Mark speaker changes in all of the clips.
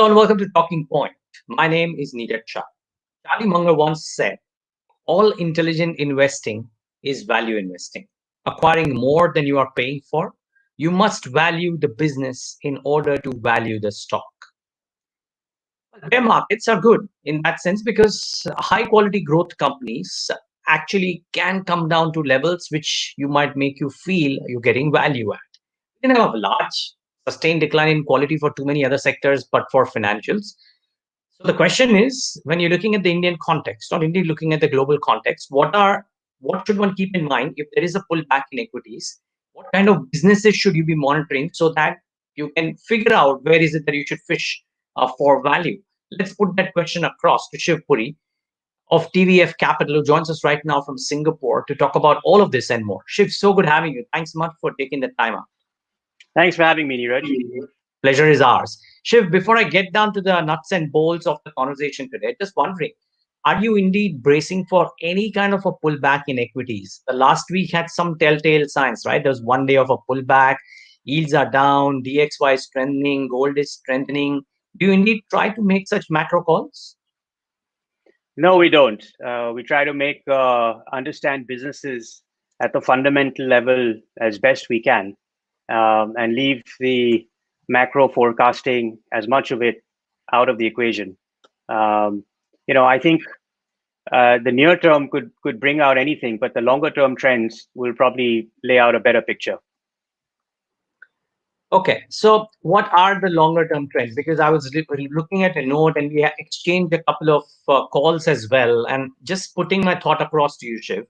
Speaker 1: Hello and welcome to Talking Point. My name is Neeraj Shah. Charlie Munger once said, all intelligent investing is value investing. Acquiring more than you are paying for, you must value the business in order to value the stock. Bear markets are good in that sense because high quality growth companies actually can come down to levels which you might make you feel you're getting value at. We can have a large sustained decline in quality for too many other sectors, but for financials. So the question is, when you're looking at the Indian context, not indeed looking at the global context, what should one keep in mind if there is a pullback in equities? What kind of businesses should you be monitoring so that you can figure out where is it that you should fish for value? Let's put that question across to Shiv Puri of TVF Capital, who joins us right now from Singapore to talk about all of this and more. Shiv, so good having you. Thanks so much for taking the time out.
Speaker 2: Thanks for having me, Neeraj.
Speaker 1: Pleasure is ours. Shiv, before I get down to the nuts and bolts of the conversation today, just wondering, are you indeed bracing for any kind of a pullback in equities? The last week had some telltale signs, right? There's one day of a pullback, yields are down, DXY is strengthening, gold is strengthening. Do you indeed try to make such macro calls?
Speaker 2: No, we don't. We try to understand businesses at the fundamental level as best we can, and leave the macro forecasting, as much of it, out of the equation. I think the near term could bring out anything, but the longer term trends will probably lay out a better picture.
Speaker 1: Okay, so what are the longer term trends? Because I was looking at a note and we exchanged a couple of calls as well. And just putting my thought across to you, Shiv,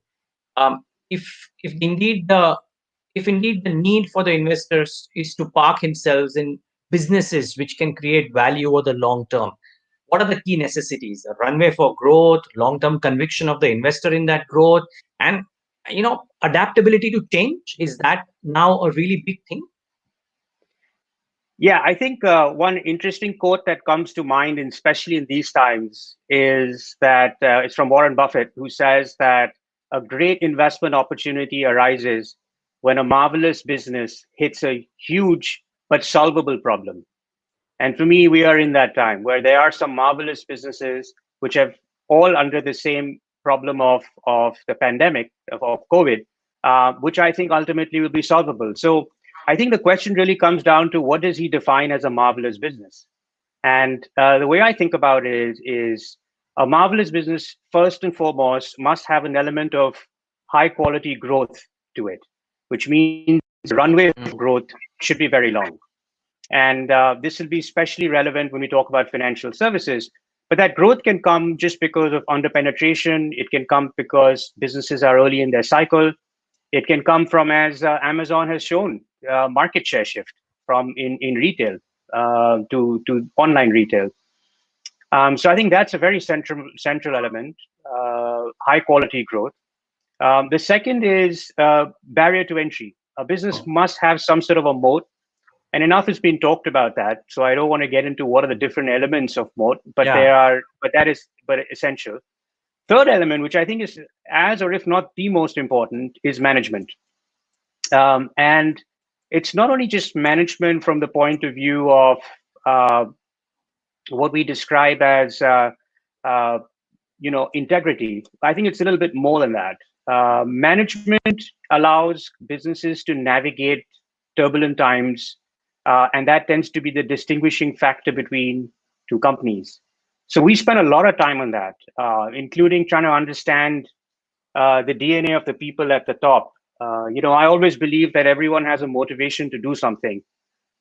Speaker 1: um, if if indeed the if indeed the need for the investors is to park themselves in businesses which can create value over the long term, what are the key necessities? A runway for growth, long term conviction of the investor in that growth, and adaptability to change. Is that now a really big thing?
Speaker 2: Yeah, I think one interesting quote that comes to mind, and especially in these times, is that it's from Warren Buffett, who says that a great investment opportunity arises when a marvelous business hits a huge but solvable problem. And for me, we are in that time where there are some marvelous businesses which have all under the same problem of the pandemic, of COVID, which I think ultimately will be solvable. So I think the question really comes down to, what does he define as a marvelous business? And the way I think about it is a marvelous business, first and foremost, must have an element of high quality growth to it, which means the runway of growth should be very long. And this will be especially relevant when we talk about financial services. But that growth can come just because of underpenetration. It can come because businesses are early in their cycle. It can come from, as Amazon has shown, market share shift from in retail to online retail. So I think that's a very central element, high quality growth. The second is barrier to entry. A business must have some sort of a moat, and enough has been talked about that. So I don't want to get into what are the different elements of moat, but that is essential. Third element, which I think is as or if not the most important, is management. And it's not only just management from the point of view of what we describe as integrity. I think it's a little bit more than that. Management allows businesses to navigate turbulent times, and that tends to be the distinguishing factor between two companies. So we spend a lot of time on that, including trying to understand the DNA of the people at the top. I always believe that everyone has a motivation to do something.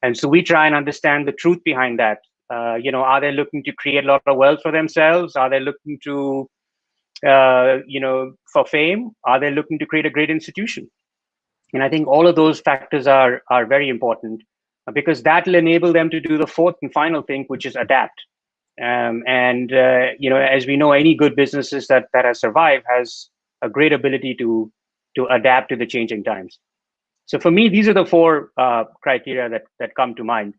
Speaker 2: And so we try and understand the truth behind that. Are they looking to create a lot of wealth for themselves? Are they looking to, for fame? Are they looking to create a great institution? And I think all of those factors are very important, because that will enable them to do the fourth and final thing, which is adapt. As we know, any good businesses that has survived has a great ability to adapt to the changing times. So for me, these are the four criteria that come to mind.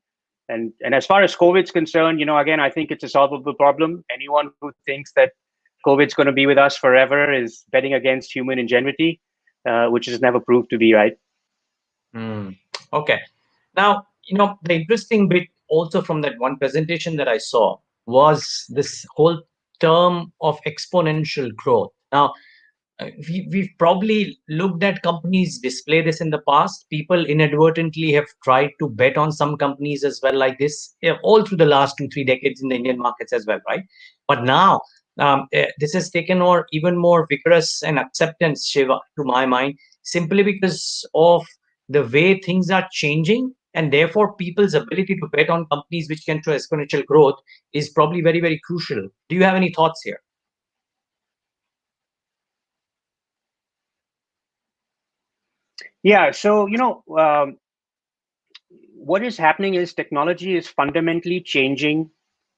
Speaker 2: And as far as COVID's concerned, again, I think it's a solvable problem. Anyone who thinks that COVID's going to be with us forever is betting against human ingenuity, which is never proved to be right.
Speaker 1: Okay. Now, the interesting bit also from that one presentation that I saw was this whole term of exponential growth. Now, we've probably looked at companies display this in the past. People inadvertently have tried to bet on some companies as well, like this, all through the last 2 3 decades in the Indian markets as well, right? But now this has taken on even more vigorous and acceptance, Shiva, to my mind, simply because of the way things are changing, and therefore people's ability to bet on companies which can show exponential growth is probably very, very crucial. Do you have any thoughts here?
Speaker 2: Yeah. So, what is happening is technology is fundamentally changing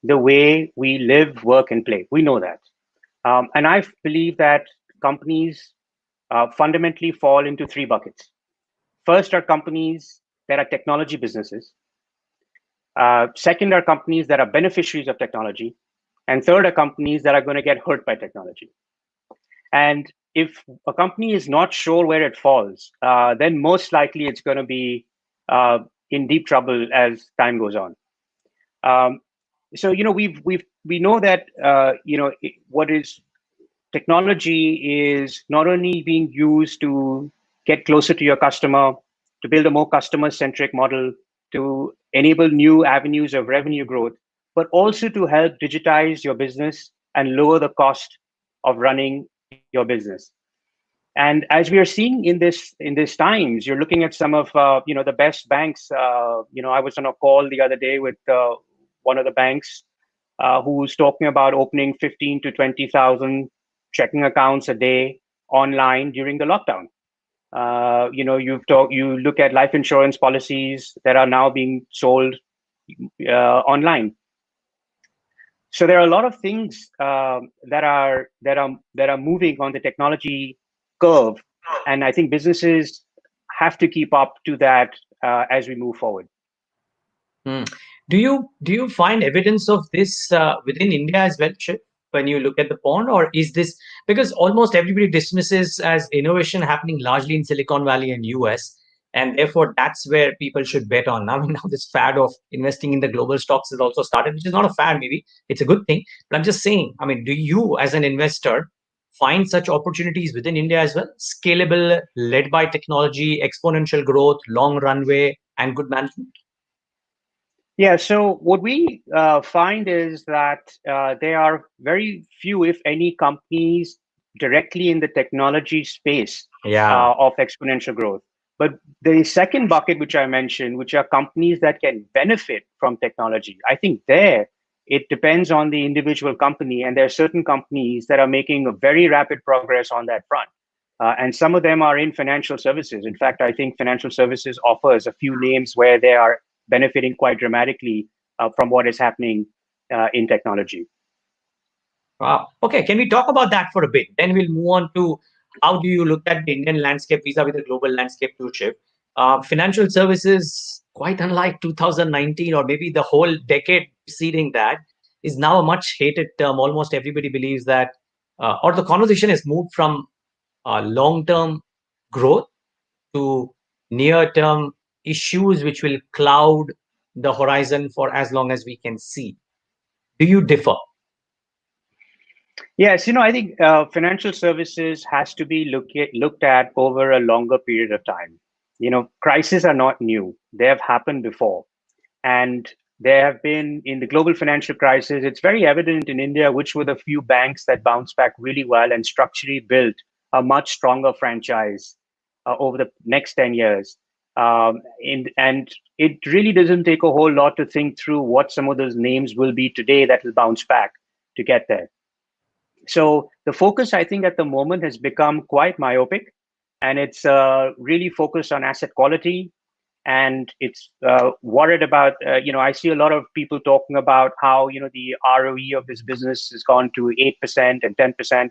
Speaker 2: the way we live, work, and play. We know that. And I believe that companies fundamentally fall into three buckets. First are companies that are technology businesses. Second are companies that are beneficiaries of technology. And third are companies that are going to get hurt by technology. And if a company is not sure where it falls, then most likely it's going to be uh, in deep trouble as time goes on. Um, so we know that what is technology is not only being used to get closer to your customer, to build a more customer centric model, to enable new avenues of revenue growth, but also to help digitize your business and lower the cost of running your business. And as we are seeing in this times, you're looking at some of the best banks. I was on a call the other day with one of the banks who's talking about opening 15 to 20,000 checking accounts a day online during the lockdown. You look at life insurance policies that are now being sold online. So there are a lot of things that are moving on the technology curve, and I think businesses have to keep up to that as we move forward.
Speaker 1: Hmm. Do you find evidence of this within India as well, Shiv, when you look at the pond, or is this because almost everybody dismisses as innovation happening largely in Silicon Valley and US, and therefore that's where people should bet on. I mean, now this fad of investing in the global stocks has also started, which is not a fad, maybe it's a good thing, but I'm just saying. I mean, do you, as an investor, find such opportunities within India as well, scalable, led by technology, exponential growth, long runway, and good management?
Speaker 2: Yeah, so what we find is that there are very few, if any, companies directly in the technology space
Speaker 1: Yeah.
Speaker 2: of exponential growth. But the second bucket, which I mentioned, which are companies that can benefit from technology, I think there it depends on the individual company. And there are certain companies that are making a very rapid progress on that front. And some of them are in financial services. In fact, I think financial services offers a few names where they are benefiting quite dramatically from what is happening in technology.
Speaker 1: Wow. Okay, can we talk about that for a bit? Then we'll move on to how do you look at the Indian landscape vis-a-vis the global landscape to Shiv. Financial services, quite unlike 2019 or maybe the whole decade preceding that, is now a much hated term. Almost everybody believes that, or the conversation has moved from long-term growth to near-term issues which will cloud the horizon for as long as we can see. Do you differ?
Speaker 2: Yes, I think financial services has to be looked at over a longer period of time. Crises are not new; they have happened before, and there have been in the global financial crisis. It's very evident in India which were the few banks that bounced back really well and structurally built a much stronger franchise over the next 10 years. And it really doesn't take a whole lot to think through what some of those names will be today that will bounce back to get there. So the focus, I think, at the moment has become quite myopic, and it's really focused on asset quality, and it's worried about. I see a lot of people talking about how the ROE of this business has gone to 8% and 10%.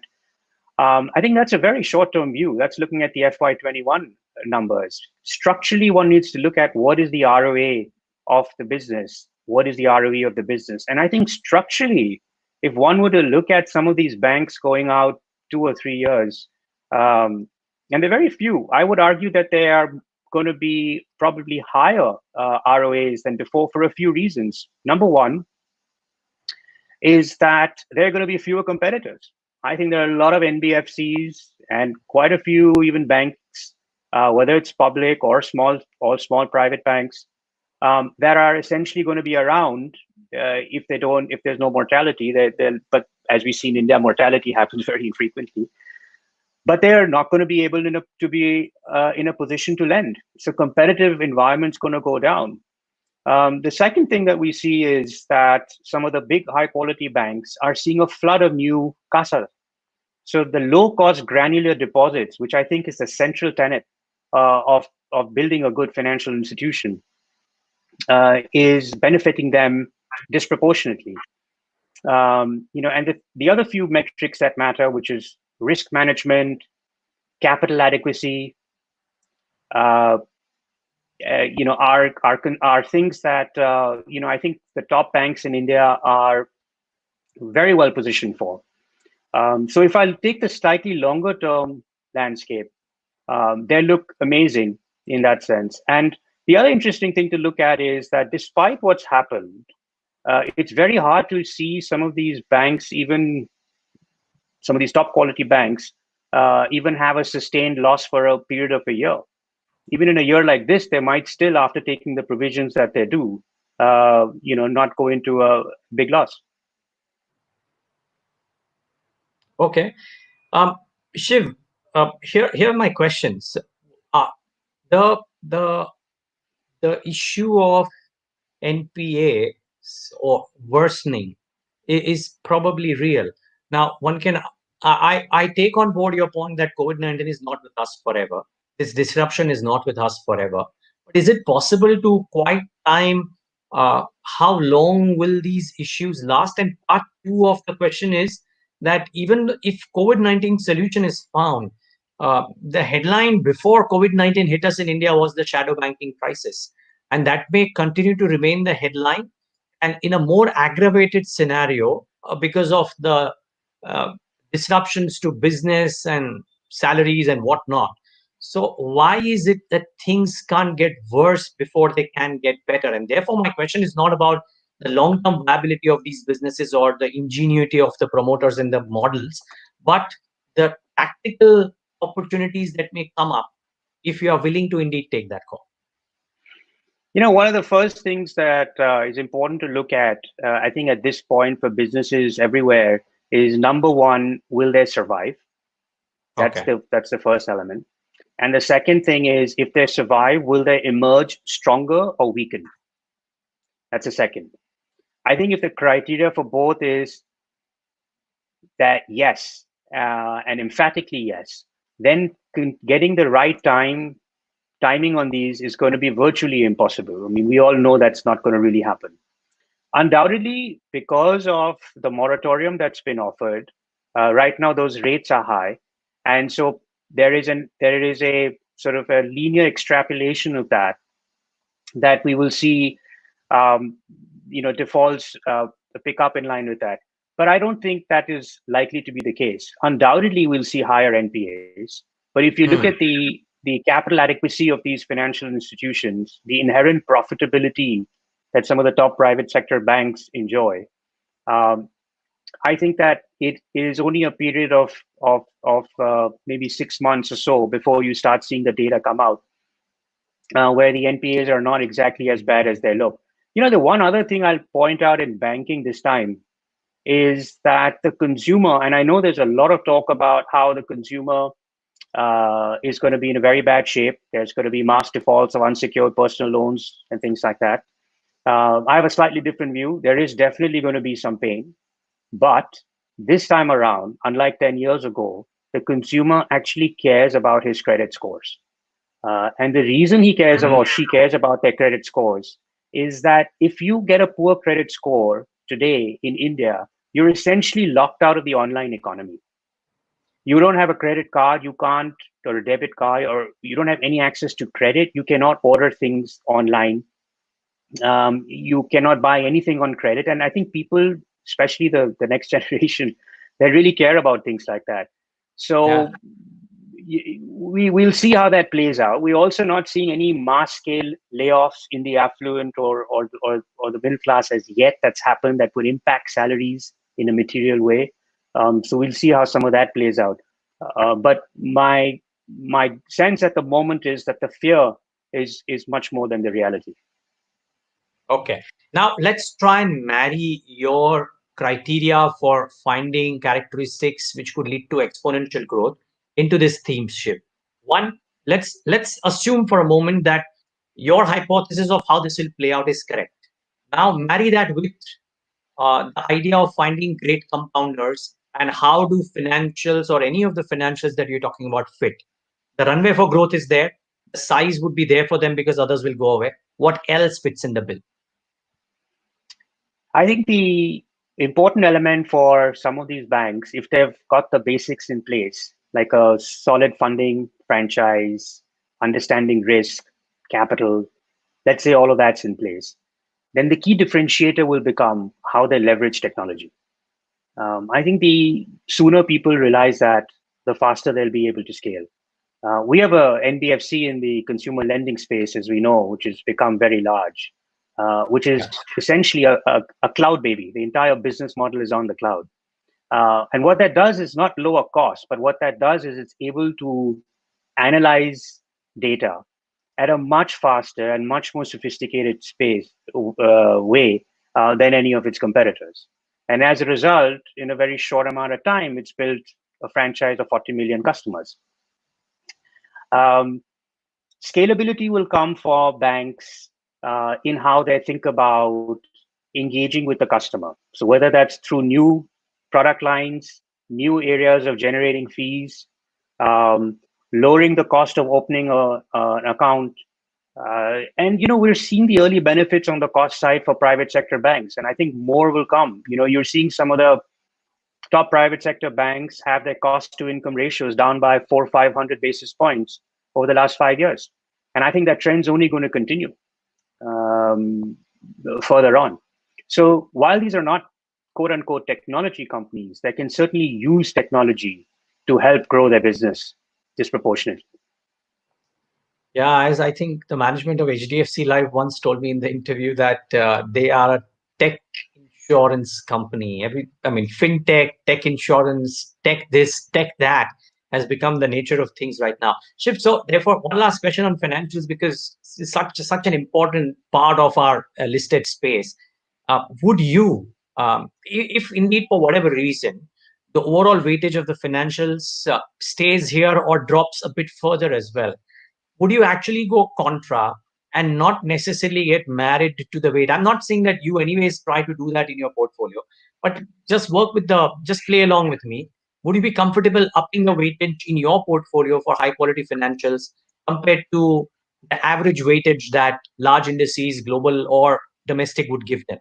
Speaker 2: I think that's a very short-term view. That's looking at the FY21 numbers. Structurally, one needs to look at what is the ROA of the business, what is the ROE of the business. And I think structurally, if one were to look at some of these banks going out 2 or 3 years, and they're very few, I would argue that they are going to be probably higher ROAs than before for a few reasons. Number one is that there are going to be fewer competitors. I think there are a lot of NBFCs and quite a few even banks, whether it's public or small private banks, that are essentially going to be around if there's no mortality. But as we see in India, mortality happens very infrequently. But they're not going to be able to be in a position to lend. So competitive environment's going to go down. The second thing that we see is that some of the big high quality banks are seeing a flood of new CASA. So the low cost granular deposits, which I think is the central tenet of building a good financial institution, is benefiting them disproportionately. And the other few metrics that matter, which is risk management, capital adequacy, are things that I think the top banks in India are very well positioned for. So if I take the slightly longer term landscape, they look amazing in that sense. And the other interesting thing to look at is that despite what's happened, it's very hard to see some of these banks, even some of these top quality banks, even have a sustained loss for a period of a year. Even in a year like this, they might still, after taking the provisions that they do, not go into a big loss.
Speaker 1: Okay. Shiv, here are my questions. The the the issue of NPA or worsening is probably real. Now, one can I take on board your point that COVID-19 is not with us forever. This disruption is not with us forever. But is it possible to quite time how long will these issues last? And part two of the question is that even if COVID-19 solution is found, the headline before COVID-19 hit us in India was the shadow banking crisis, and that may continue to remain the headline. And in a more aggravated scenario, because of the uh, disruptions to business and salaries and whatnot. So why is it that things can't get worse before they can get better? And therefore, my question is not about the long-term viability of these businesses or the ingenuity of the promoters and the models, but the tactical opportunities that may come up if you are willing to indeed take that call.
Speaker 2: One of the first things that is important to look at, I think at this point for businesses everywhere, is number one, will they survive? That's the first element. And the second thing is, if they survive, will they emerge stronger or weakened? That's the second. I think if the criteria for both is that yes, and emphatically yes, then getting the right timing on these is going to be virtually impossible. I mean, we all know that's not going to really happen. Undoubtedly, because of the moratorium that's been offered, right now those rates are high, and so there is a sort of a linear extrapolation of that we will see, defaults pick up in line with that. But I don't think that is likely to be the case. Undoubtedly, we'll see higher NPAs. But if you look at the capital adequacy of these financial institutions, the inherent profitability that some of the top private sector banks enjoy, I think that it is only a period of maybe 6 months or so before you start seeing the data come out, where the NPAs are not exactly as bad as they look. The one other thing I'll point out in banking this time is that the consumer, and I know there's a lot of talk about how the consumer is going to be in a very bad shape. There's going to be mass defaults of unsecured personal loans and things like that. I have a slightly different view. There is definitely going to be some pain. But this time around, unlike 10 years ago, the consumer actually cares about his credit scores. And the reason he cares about, she cares about their credit scores is that if you get a poor credit score today in India, you're essentially locked out of the online economy. You don't have a credit card, you can't, or a debit card, or you don't have any access to credit. You cannot order things online. You cannot buy anything on credit. And I think people, especially the next generation, they really care about things like that. So, we'll see how that plays out. We're also not seeing any mass scale layoffs in the affluent or the middle class as yet. That's happened that would impact salaries in a material way. So we'll see how some of that plays out. But my sense at the moment is that the fear is much more than the reality.
Speaker 1: Okay. Now let's try and marry your criteria for finding characteristics which could lead to exponential growth into this theme shift. One, let's assume for a moment that your hypothesis of how this will play out is correct. Now marry that with the idea of finding great compounders and how do financials or any of the financials that you're talking about fit. The runway for growth is there. The size would be there for them because others will go away. What else fits in the bill?
Speaker 2: I think the important element for some of these banks, if they've got the basics in place, like a solid funding franchise, understanding risk, capital, let's say all of that's in place, then the key differentiator will become how they leverage technology. I think the sooner people realize that, the faster they'll be able to scale. We have a NBFC in the consumer lending space, as we know, which has become very large, which is
Speaker 1: Yeah.
Speaker 2: essentially a cloud baby. The entire business model is on the cloud. And what that does is not lower cost, but what that does is it's able to analyze data at a much faster and much more sophisticated way than any of its competitors. And as a result, in a very short amount of time, it's built a franchise of 40 million customers. Um, Scalability will come for banks in how they think about engaging with the customer. So whether that's through new product lines, new areas of generating fees, um, lowering the cost of opening an account. And we're seeing the early benefits on the cost side for private sector banks, and I think more will come. You're seeing some of the top private sector banks have their cost to income ratios down by 400-500 basis points over the last 5 years, and I think that trend's only going to continue um, further on. So while these are not quote unquote technology companies, they can certainly use technology to help grow their business disproportionately.
Speaker 1: Yeah, as I think the management of HDFC Life once told me in the interview that they are a tech insurance company. I mean, fintech, tech insurance, tech this, tech that has become the nature of things right now. Shiv, so therefore, one last question on financials because it's such an important part of our listed space. Would you, if indeed for whatever reason, the overall weightage of the financials stays here or drops a bit further as well? Would you actually go contra and not necessarily get married to the weight? I'm not saying that you anyways try to do that in your portfolio, but just play along with me. Would you be comfortable upping the weightage in your portfolio for high quality financials compared to the average weightage that large indices, global or domestic, would give them?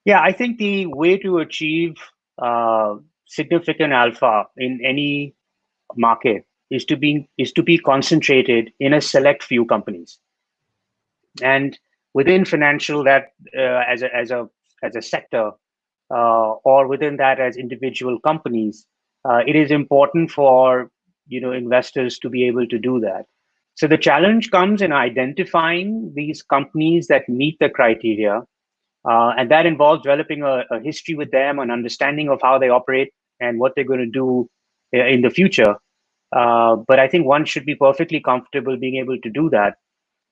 Speaker 2: Yeah, I think the way to achieve uh, significant alpha in any market is to be concentrated in a select few companies. And within financial, that as a sector, or within that as individual companies, it is important for investors to be able to do that. So the challenge comes in identifying these companies that meet the criteria, and that involves developing a history with them, an understanding of how they operate and what they're going to do in the future. But I think one should be perfectly comfortable being able to do that.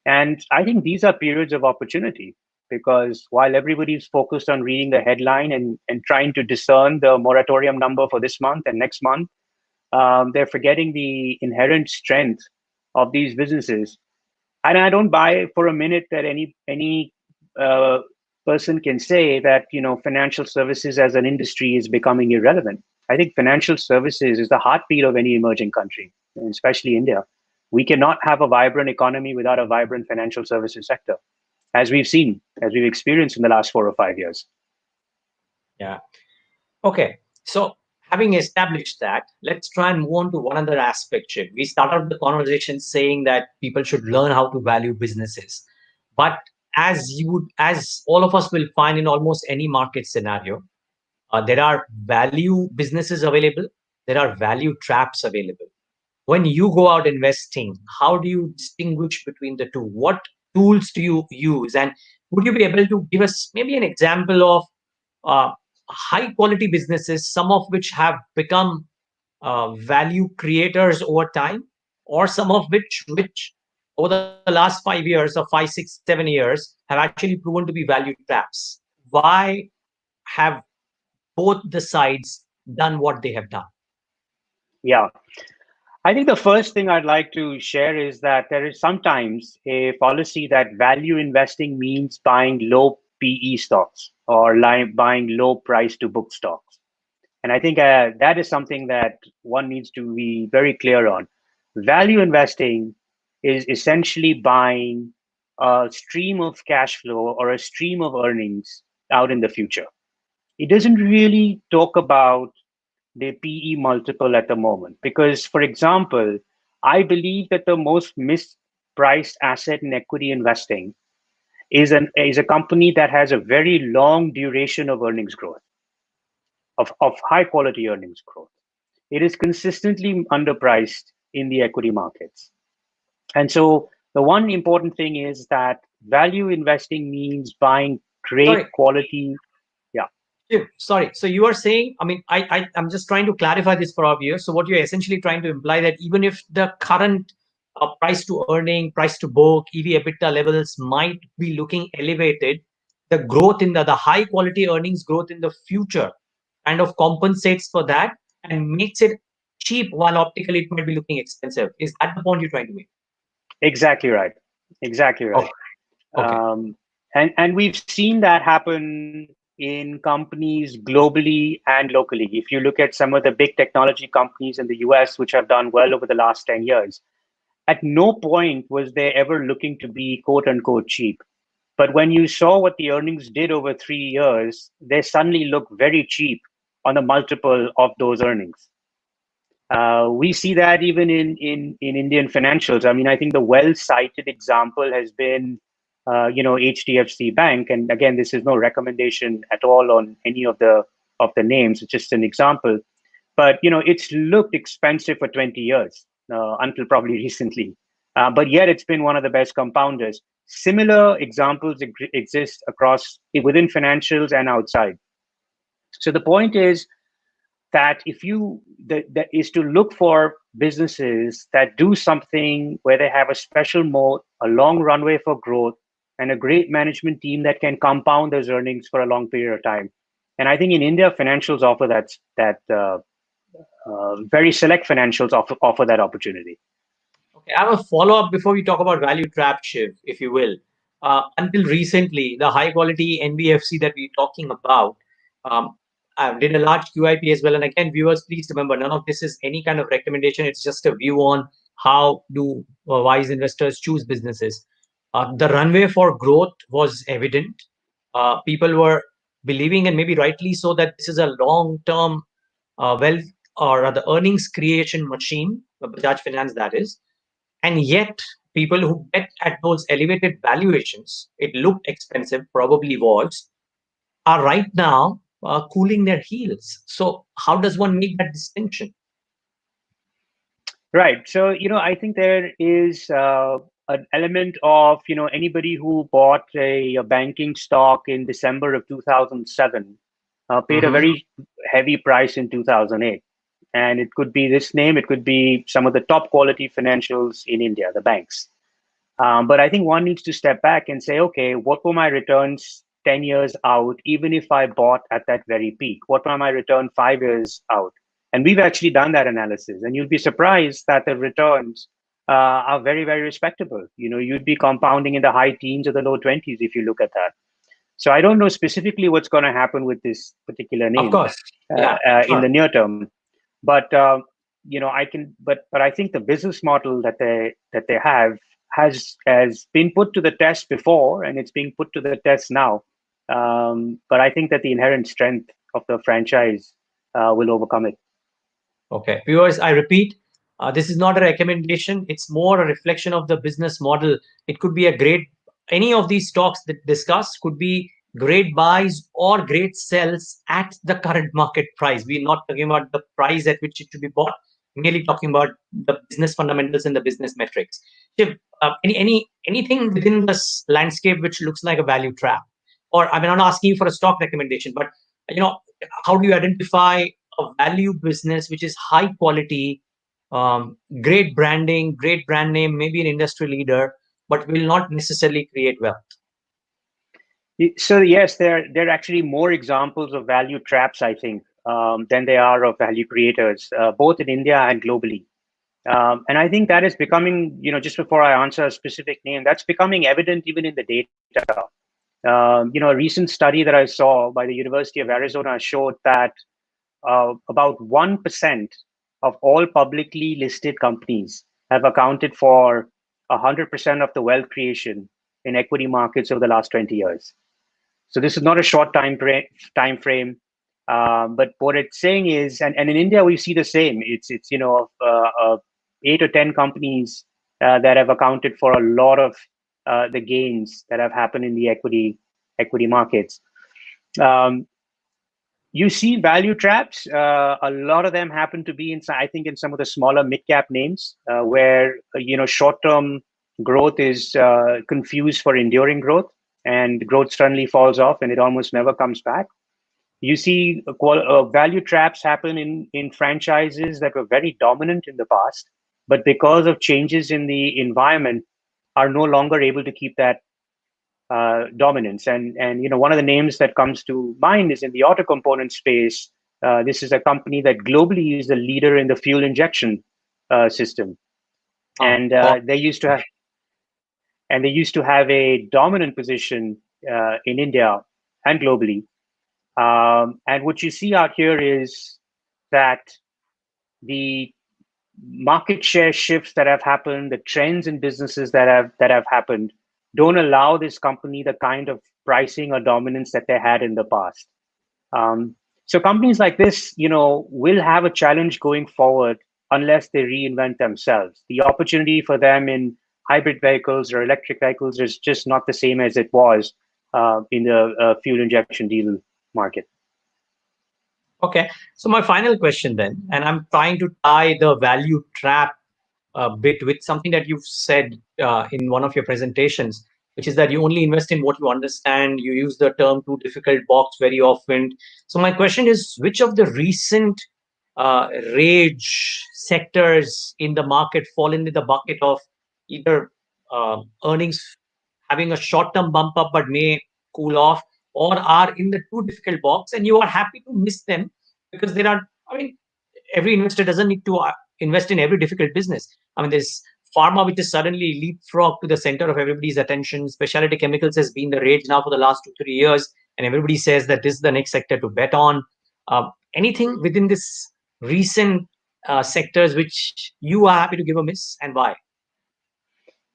Speaker 2: And I think these are periods of opportunity, because while everybody's focused on reading the headline and trying to discern the moratorium number for this month and next month, they're forgetting the inherent strength of these businesses. And I don't buy for a minute that any uh, person can say that financial services as an industry is becoming irrelevant. I think financial services is the heartbeat of any emerging country, and especially India. We cannot have a vibrant economy without a vibrant financial services sector, as we've experienced in the last 4 or 5 years.
Speaker 1: Yeah. Okay. So having established that, let's try and move on to one other aspect, Shiv. We started the conversation saying that people should learn how to value businesses. But as all of us will find in almost any market scenario, there are value businesses available. there are value traps available. When you go out investing, how do you distinguish between the two? What tools do you use? And would you be able to give us maybe an example of uh, high quality businesses, some of which have become value creators over time, or some of which over the last 5 years or 5, 6, 7 years have actually proven to be value traps? Why have both the sides done what they have done?
Speaker 2: Yeah. I think the first thing I'd like to share is that there is sometimes a policy that value investing means buying low PE stocks or buying low price to book stocks. And I think that is something that one needs to be very clear on. Value investing is essentially buying a stream of cash flow or a stream of earnings out in the future. It doesn't really talk about the PE multiple at the moment. Because, for example, I believe that the most mispriced asset in equity investing is a company that has a very long duration of earnings growth, of high quality earnings growth. It is consistently underpriced in the equity markets. And so the one important thing is that value investing means buying great
Speaker 1: Sorry,
Speaker 2: quality. Yeah,
Speaker 1: Sorry. So you are saying, I mean, I'm just trying to clarify this for our viewers. So what you're essentially trying to imply that even if the current price to earning, price to book, EV/EBITDA levels might be looking elevated, the growth in the high quality earnings growth in the future kind of compensates for that and makes it cheap while optically it might be looking expensive. Is that the point you're trying to make?
Speaker 2: exactly right. Exactly right.
Speaker 1: Okay. Okay.
Speaker 2: And we've seen that happen in companies globally and locally. If you look at some of the big technology companies in the US, which have done well over the last 10 years, at no point was they ever looking to be quote unquote cheap. But when you saw what the earnings did over 3 years, they suddenly look very cheap on the multiple of those earnings. We see that even in Indian financials. I mean, I think the well-cited example has been, HDFC Bank. And again, this is no recommendation at all on any of the names. It's just an example. But it's looked expensive for 20 years until probably recently. But yet, it's been one of the best compounders. Similar examples exist across within financials and outside. So the point is that if you that is to look for businesses that do something where they have a special mode, a long runway for growth, and a great management team that can compound those earnings for a long period of time. And I think in India, financials offer very select financials offer that opportunity.
Speaker 1: Okay, I have a follow up before we talk about value trap shift, if you will. Until recently, the high quality NBFC that we're talking about, um, I did a large QIP as well. And again, viewers, please remember, none of this is any kind of recommendation. It's just a view on how do wise investors choose businesses. The runway for growth was evident. People were believing, and maybe rightly so, that this is a long term wealth or rather earnings creation machine, Bajaj Finance that is. And yet, people who bet at those elevated valuations, it looked expensive, probably was, are right now cooling their heels. So, how does one make that distinction?
Speaker 2: Right. So, I think there is an element of, anybody who bought a banking stock in December of 2007 paid a
Speaker 1: Mm-hmm.
Speaker 2: very heavy price in 2008. And it could be this name, it could be some of the top quality financials in India, the banks. But I think one needs to step back and say, okay, what were my returns 10 years out, even if I bought at that very peak? What were my return 5 years out? And we've actually done that analysis. And you'll be surprised that the returns are very, very respectable. You'd be compounding in the high teens or the low 20s if you look at that. So I don't know specifically what's going to happen with this particular
Speaker 1: Of
Speaker 2: name
Speaker 1: course. Yeah,
Speaker 2: in
Speaker 1: sure.
Speaker 2: the near term. But I can. But I think the business model that they have has been put to the test before, and it's being put to the test now. But I think that the inherent strength of the franchise will overcome it.
Speaker 1: Okay. Viewers, I repeat, this is not a recommendation. It's more a reflection of the business model. It could be a great, any of these stocks that discussed could be great buys or great sells at the current market price. We're not talking about the price at which it should be bought, merely talking about the business fundamentals and the business metrics. Shiv, anything within this landscape which looks like a value trap? Or I'm not asking you for a stock recommendation, but you know, how do you identify a value business which is high quality, great branding, great brand name, maybe an industry leader, but will not necessarily create wealth?
Speaker 2: So yes, there are actually more examples of value traps, I think, than there are of value creators, both in India and globally. And I think that is becoming, just before I answer a specific name, that's becoming evident even in the data. A recent study that I saw by the University of Arizona showed that about 1% of all publicly listed companies have accounted for 100% of the wealth creation in equity markets over the last 20 years. So this is not a short time frame, but what it's saying is, and in India we see the same. It's 8 or 10 companies that have accounted for a lot of the gains that have happened in the equity markets. Um, you see value traps. A lot of them happen to be I think, in some of the smaller mid cap names, where short term growth is confused for enduring growth, and growth suddenly falls off and it almost never comes back. You see value traps happen in franchises that were very dominant in the past, but because of changes in the environment, are no longer able to keep that dominance. And one of the names that comes to mind is in the auto component space. This is a company that globally is the leader in the fuel injection system, and they used to have a dominant position in India and globally. And what you see out here is that the market share shifts that have happened, the trends in businesses that have happened, don't allow this company the kind of pricing or dominance that they had in the past. So companies like this, will have a challenge going forward unless they reinvent themselves. The opportunity for them in hybrid vehicles or electric vehicles is just not the same as it was in the fuel injection diesel market.
Speaker 1: Okay. So my final question then, and I'm trying to tie the value trap bit with something that you've said in one of your presentations, which is that you only invest in what you understand. You use the term too difficult box very often. So my question is, which of the recent rage sectors in the market fall into the bucket of either earnings having a short-term bump up but may cool off, or are in the too difficult box, and you are happy to miss them because there are, I mean, every investor doesn't need to invest in every difficult business. I mean, there's pharma which is suddenly leapfrog to the center of everybody's attention. Specialty chemicals has been the rage now for the last 2-3 years, and everybody says that this is the next sector to bet on. Anything within this recent sectors which you are happy to give a miss, and why?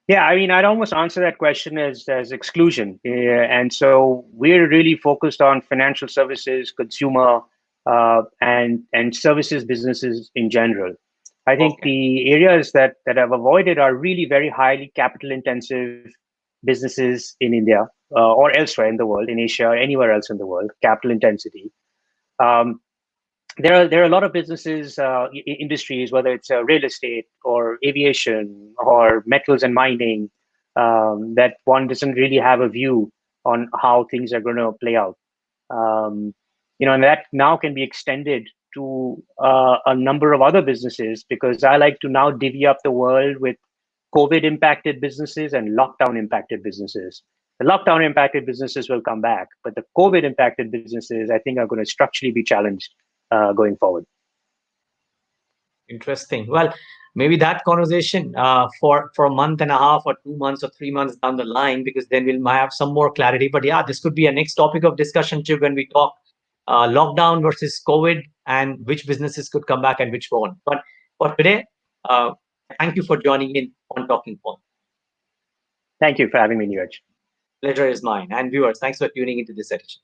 Speaker 2: Yeah, I mean, I'd almost answer that question as exclusion. And so we're really focused on financial services, consumer, and services businesses in general. I think the areas that I've avoided are really very highly capital intensive businesses in India or elsewhere in the world, in Asia, or anywhere else in the world, capital intensity. Um, there are a lot of businesses, industries, whether it's real estate or aviation or metals and mining, that one doesn't really have a view on how things are going to play out. And that now can be extended to a number of other businesses, because I like to now divvy up the world with COVID impacted businesses and lockdown impacted businesses. The lockdown impacted businesses will come back, but the COVID impacted businesses, I think, are going to structurally be challenged going forward.
Speaker 1: Interesting. Well, maybe that conversation for a month and a half or 2 months or 3 months down the line, because then we'll might have some more clarity. But yeah, this could be a next topic of discussion, Chip, when we talk lockdown versus COVID and which businesses could come back and which won't. But for today, uh, thank you for joining in on Talking Point.
Speaker 2: Thank you for having me, Neeraj.
Speaker 1: Pleasure is mine. And viewers, thanks for tuning into this edition.